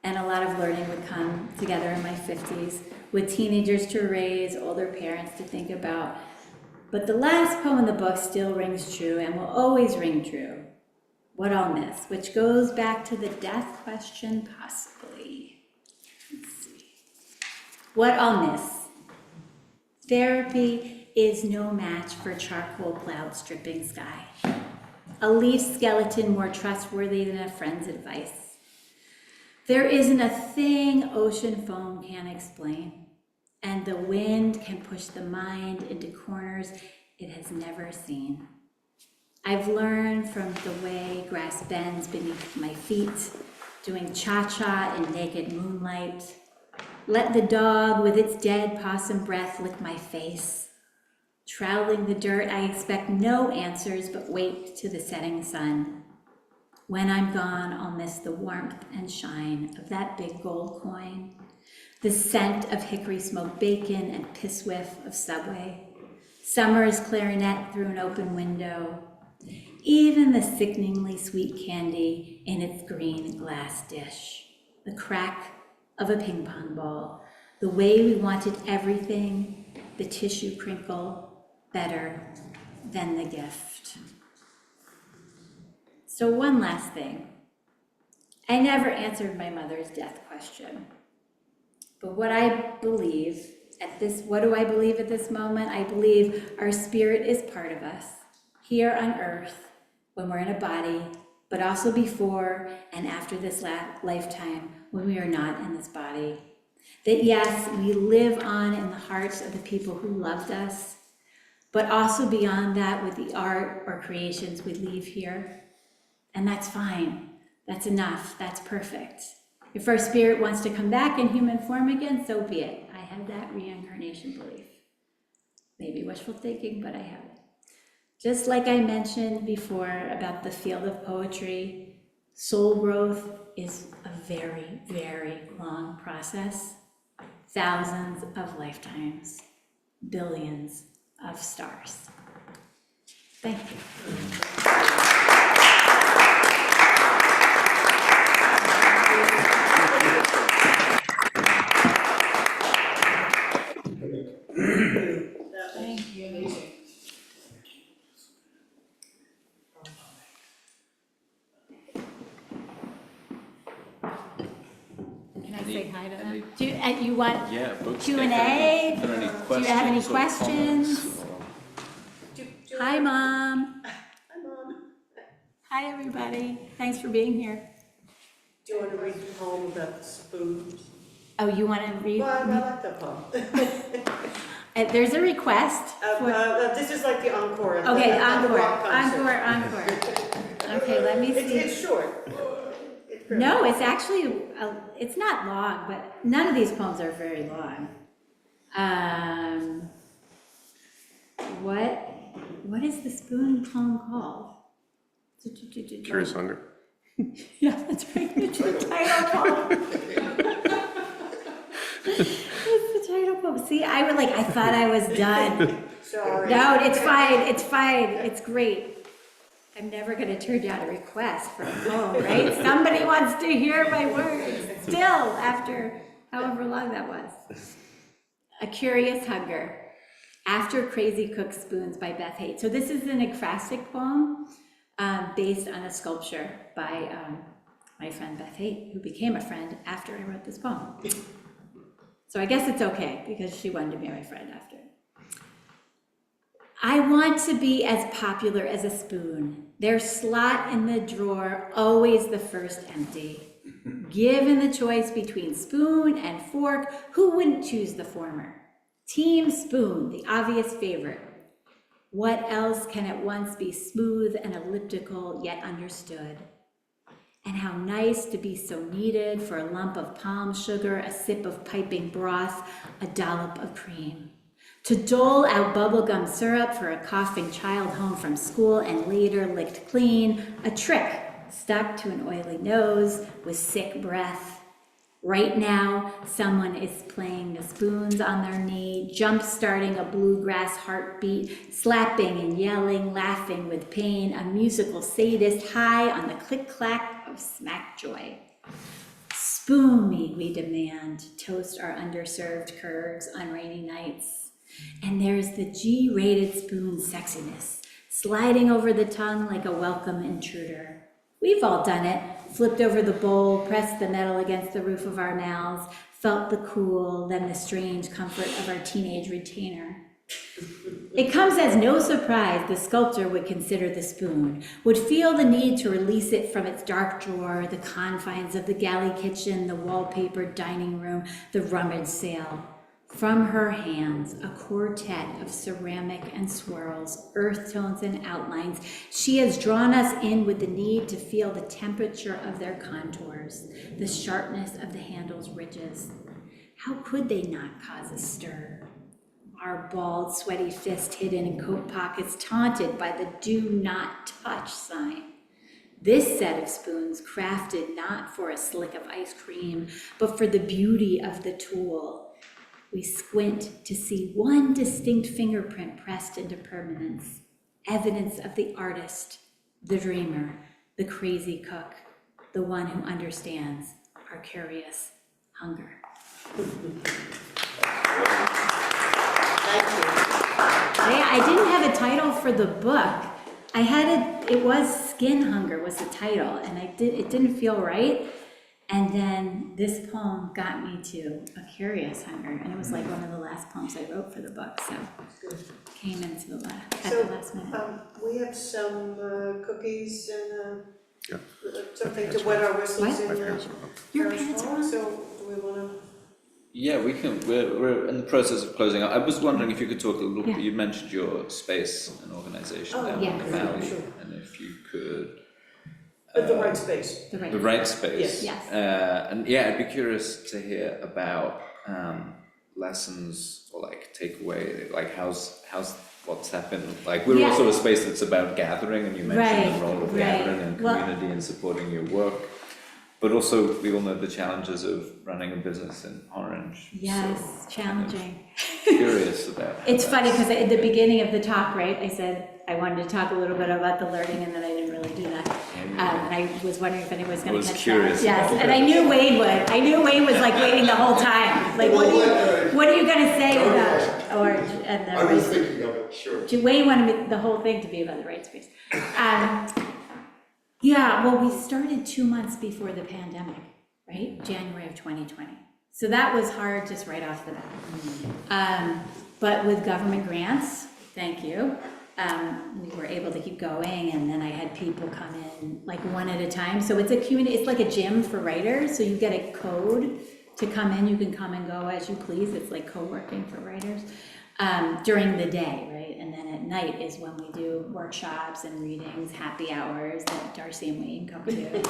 and a lot of learning would come together in my 50s, with teenagers to raise, older parents to think about. But the last poem in the book still rings true and will always ring true. What I'll miss, which goes back to the death question, possibly. Let's see. What I'll miss. Therapy is no match for charcoal plowed stripping sky. A leaf skeleton more trustworthy than a friend's advice. There isn't a thing ocean foam can't explain, and the wind can push the mind into corners it has never seen. I've learned from the way grass bends beneath my feet, doing cha-cha in naked moonlight. Let the dog with its dead possum breath lick my face. Troweling the dirt, I expect no answers but wait to the setting sun. When I'm gone, I'll miss the warmth and shine of that big gold coin, the scent of hickory smoked bacon and piss whiff of Subway, summer's clarinet through an open window, even the sickeningly sweet candy in its green glass dish, the crack of a ping pong ball, the way we wanted everything, the tissue crinkle, better than the gift. So one last thing. I never answered my mother's death question. But what do I believe at this moment? I believe our spirit is part of us, here on earth, when we're in a body, but also before and after this lifetime, when we are not in this body. That yes, we live on in the hearts of the people who loved us, but also beyond that with the art or creations we leave here. And that's fine, that's enough, that's perfect. If our spirit wants to come back in human form again, so be it. I have that reincarnation belief. Maybe wishful thinking, but I have it. Just like I mentioned before about the field of poetry, soul growth is a very, very long process. Thousands of lifetimes, billions of stars. Thank you. Thank you. Can I I say hi to them. Any- Do you want Yeah, books. Q&A? Are there any Do questions? you have any or questions? comments, or- Hi, Mom. Hi, Mom. Hi, everybody. Thanks for being here. Do you want to read the poem about the spoons? Oh, you want to read? Well, I like that poem. There's a request. This is like the encore. at the- Okay, at the encore, rock concert. encore. Okay, let me see. It's short. It's very- No, it's actually, it's not long, but none of these poems are very long. What is the spoon poem called? Curious Hunger. Yeah, that's right, it's the title poem. It's the title poem. See, I thought I was done. Sorry. No, it's fine, it's great. I'm never gonna turn down a request for a poem, right? Somebody wants to hear my words, still, after however long that was. A Curious Hunger, After Crazy Cook Spoons by Beth Haight. So this is an ekphrastic poem based on a sculpture by my friend Beth Haight, who became a friend after I wrote this poem. So I guess it's okay, because she wanted to be my friend after. I want to be as popular as a spoon, their slot in the drawer always the first empty. Given the choice between spoon and fork, who wouldn't choose the former? Team Spoon, the obvious favorite. What else can at once be smooth and elliptical yet understood? And how nice to be so needed for a lump of palm sugar, a sip of piping broth, a dollop of cream. To dole out bubblegum syrup for a coughing child home from school and later licked clean, a trick stuck to an oily nose with sick breath. Right now, someone is playing the spoons on their knee, jump-starting a bluegrass heartbeat, slapping and yelling, laughing with pain, a musical sadist high on the click-clack of smack joy. Spoon me, we demand, to toast our underserved curves on rainy nights. And there's the G-rated spoon sexiness, sliding over the tongue like a welcome intruder. We've all done it, flipped over the bowl, pressed the metal against the roof of our mouths, felt the cool, then the strange comfort of our teenage retainer. It comes as no surprise the sculptor would consider the spoon, would feel the need to release it from its dark drawer, the confines of the galley kitchen, the wallpapered dining room, the rummage sale. From her hands, a quartet of ceramic and swirls, earth tones and outlines, she has drawn us in with the need to feel the temperature of their contours, the sharpness of the handle's ridges. How could they not cause a stir? Our bald, sweaty fist hidden in coat pockets, taunted by the do not touch sign. This set of spoons crafted not for a slick of ice cream, but for the beauty of the tool. We squint to see one distinct fingerprint pressed into permanence, evidence of the artist, the dreamer, the crazy cook, the one who understands our curious hunger. I didn't have a title for the book. I had it was Skin Hunger was the title, and it didn't feel right. And then this poem got me to A Curious Hunger, and it was like one of the last poems I wrote for the book, so came into the last minute. We have some cookies and Yeah. something to wet our whistles What? in My the parents are on. Your parish pants hall. are on? So do we want to? Yeah, we can. We're in the process of closing up. I was wondering if you could talk a little. Yeah. You mentioned your space and organisation Oh, down yeah, in the valley, sure. and if you could. The right space. The right space. Yes. And yeah, I'd be curious to hear about lessons or like takeaway, like how's what's happened. Like we're Yeah. also a space that's about gathering, and you mentioned the Right, role of right. gathering and Well- community and supporting your work. But also, we all know the challenges of running a business in Orange. Yes, challenging. So curious about. It's funny because at the beginning of the talk, right, I said I wanted to talk a little bit about the learning, and then I didn't really do that. And I was wondering if anyone was going to catch that. I was curious Yes, about and I knew Wayne would. I knew Wayne was like waiting the whole time. Like, what are you going to say about Orange and the I was right? thinking of it, sure. Wayne wanted the whole thing to be about the right space. Yeah, well, we started 2 months before the pandemic, right? January of 2020. So that was hard just right off the bat. But with government grants, thank you, we were able to keep going, and then I had people come in like one at a time. So it's a community, it's like a gym for writers. So you get a code to come in, you can come and go as you please. It's like co-working for writers during the day, right? And then at night is when we do workshops and readings, happy hours that Darcy and Wayne come to.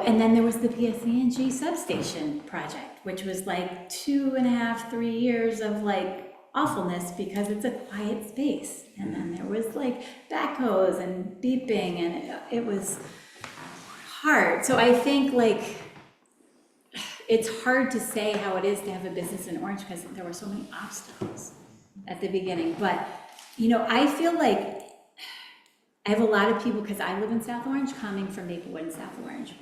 And then there was the PSE&G substation project, which was like 2.5, 3 years of like awfulness because it's a quiet space. And then there was like backhoes and beeping, and it was hard. So I think like, it's hard to say how it is to have a business in Orange because there were so many obstacles at the beginning. But, you know, I feel like I have a lot of people, because I live in South Orange, coming from Maplewood and South Orange,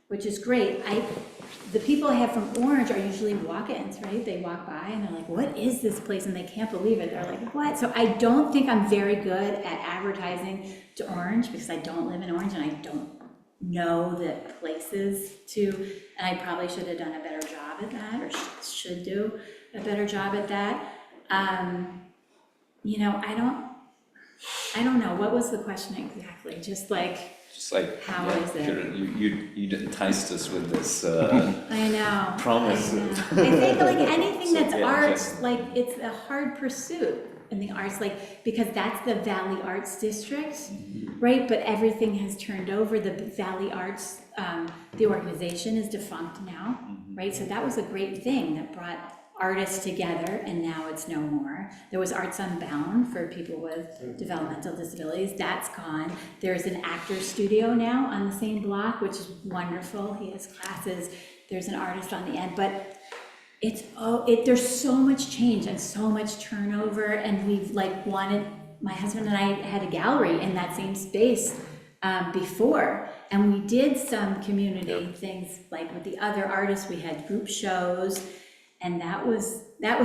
which is great. The people I have from Orange are usually walk-ins, right? They walk by and they're like, what is this place? And they can't believe it. They're like, what? So I don't think I'm very good at advertising to Orange because I don't live in Orange and I don't know the places to, and I probably should have done a better job at that, or should do a better job at that. You know, I don't know, what was the question exactly? Just like how yeah, is it? you enticed us with this I know. promise. I know. I think like anything So, that's yeah, arts, just- like it's a hard pursuit in the arts, like, because that's the Valley Arts District, right? But everything has turned over. The Valley Arts, the organization is defunct now, right? So that was a great thing that brought artists together, and now it's no more. There was Arts Unbound for people with developmental disabilities. That's gone. There's an actor's studio now on the same block, which is wonderful. He has classes. There's an artist on the end, but there's so much change and so much turnover, and we've like wanted, my husband and I had a gallery in that same space before, and we did some community things like with the other artists. We had group shows, and that was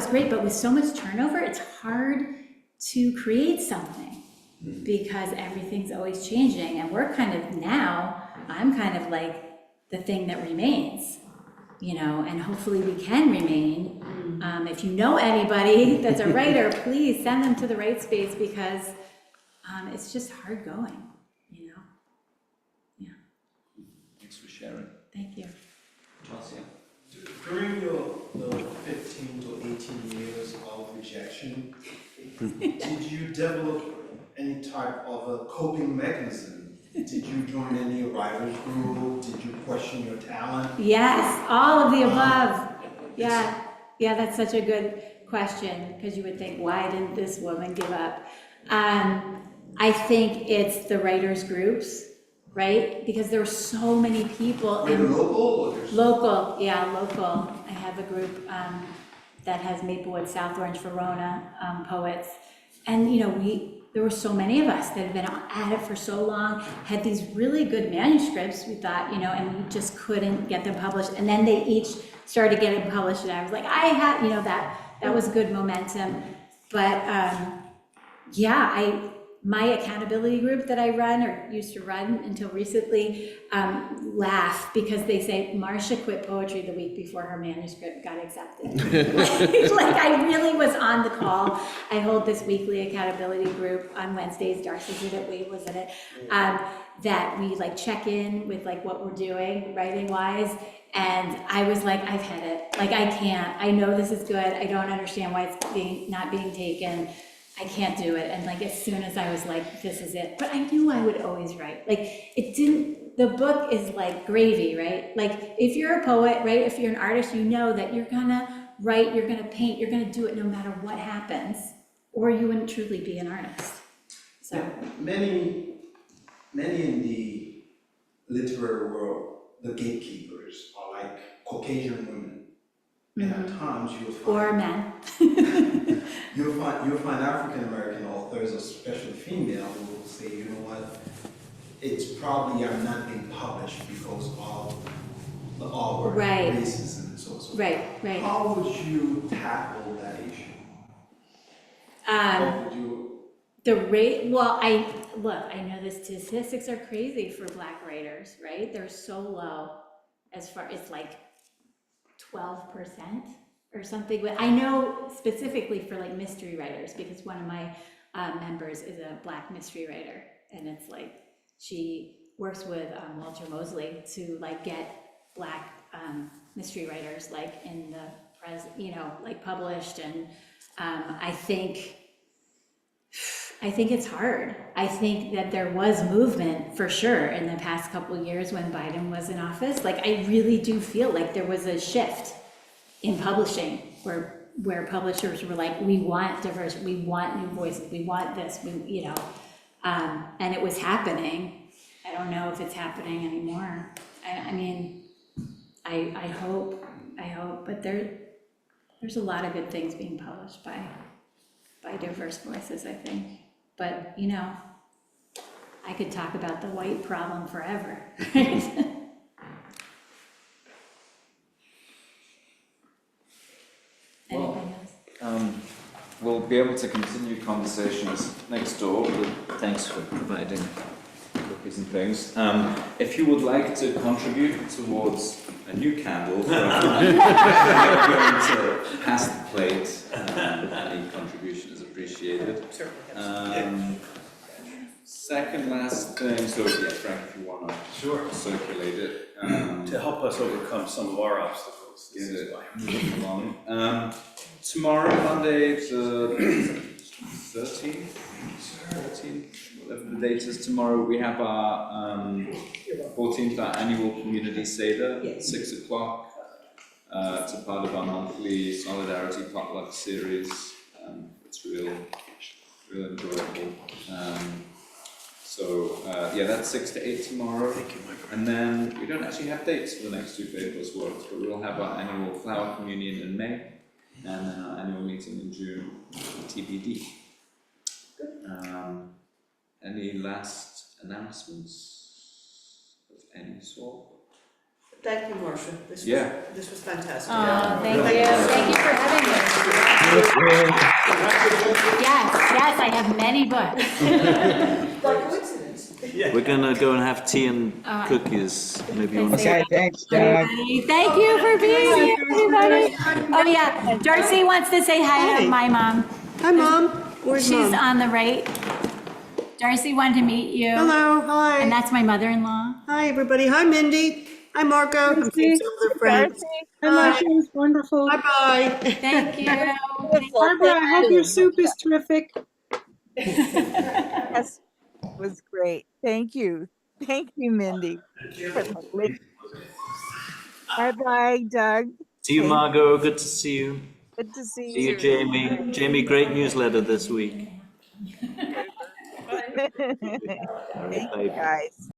great. But with so much turnover, it's hard to create something because everything's always changing, and we're kind of now, I'm kind of like the thing that remains, you know, and hopefully we can remain. If you know anybody that's a writer, please send them to the Right Space, because it's just hard going, you know? Yeah, Thanks for sharing. thank you. Marcia? During the 15 to 18 years of rejection, did you develop any type of a coping mechanism? Did you join any writers group? Did you question your talent? Yes, all of the above. Yeah, that's such a good question, because you would think, why didn't this woman give up? I think it's the writers groups, right? Because there were so many people. Were you local or there's... Local, yeah, local. I have a group that has Maplewood, South Orange, Verona poets. And, you know, there were so many of us that had been at it for so long, had these really good manuscripts, we thought, you know, and we just couldn't get them published. And then they each started getting published, and I was like, you know, that was good momentum. But my accountability group that I run, or used to run until recently, laugh because they say Marcia quit poetry the week before her manuscript got accepted. Like I really was on the call. I hold this weekly accountability group on Wednesdays. Darcy's in it, Wade was in it. That we like check in with like what we're doing writing wise. And I was like, I've had it. Like I can't. I know this is good. I don't understand why it's not being taken. I can't do it. And like, as soon as I was like, this is it, but I knew I would always write. Like the book is like gravy, right? Like if you're a poet, right? If you're an artist, you know that you're gonna write, you're gonna paint, you're gonna do it no matter what happens, or you wouldn't truly be an artist. So Many in the literary world, the gatekeepers are like Caucasian women. And at times you'll find... Or men. You'll find African American authors, especially female, who will say, you know what, it's probably I'm not being published because of the R-word, Right. racism, and so on. Right. How would you tackle that issue? How would you... The rate, well, look, I know the statistics are crazy for Black writers, right? They're so low as far, it's like 12% or something, but I know specifically for like mystery writers, because one of my members is a Black mystery writer, and it's like, she works with Walter Mosley to like get Black mystery writers like in the press, you know, like published, and I think it's hard. I think that there was movement for sure in the past couple of years when Biden was in office. Like, I really do feel like there was a shift in publishing where publishers were like, we want diversity, we want new voices, we want this, you know, and it was happening. I don't know if it's happening anymore. I mean, I hope, but there's a lot of good things being published by diverse voices, I think. But, you know, I could talk about the white problem forever. Anything else? We'll be able to continue conversations next door, but thanks for providing cookies and things. If you would like to contribute towards a new candle, I'm going to pass the plate. Any contribution is appreciated. Second last thing, so yeah, Frank, if you want to circulate it. To help us overcome some of our obstacles. Get it moving along. Tomorrow, Monday, the 13th, whatever the date is tomorrow, we have our 14th, our annual community Seder at 6 o'clock. It's a part of our monthly Solidarity Potluck series. It's real enjoyable. Yeah, that's 6 to 8 tomorrow. Thank you, Michael. And then we don't actually have dates for the next two Faith+Works, but we'll have our annual flower communion in May, and then our annual meeting in June, TBD. Any last announcements of any sort? Thank you, Marcia. This was fantastic. Thank you. Thank you for having me. Yes, I have many books. By coincidence. We're gonna go and have tea and cookies. Maybe you want to. Okay, thanks, Doug. Thank you for being here, everybody. Oh yeah, Darcy wants to say hi to my mom. Hi, Mom. Where's She's Mom? on the right. Darcy wanted to meet you. Hello, hi. And that's my mother-in-law. Hi, everybody. Hi, Mindy. Hi, Marco. I'm seeing some of their friends. Hi, Marcia, it was wonderful. Bye-bye. Thank you. Barbara, I hope your soup is terrific. Yes, it was great. Thank you. Thank you, Mindy. Bye-bye, Doug. See you, Margot. Good to see you. Good to see See you, Jamie. Jamie, great newsletter this week. Thank you, guys.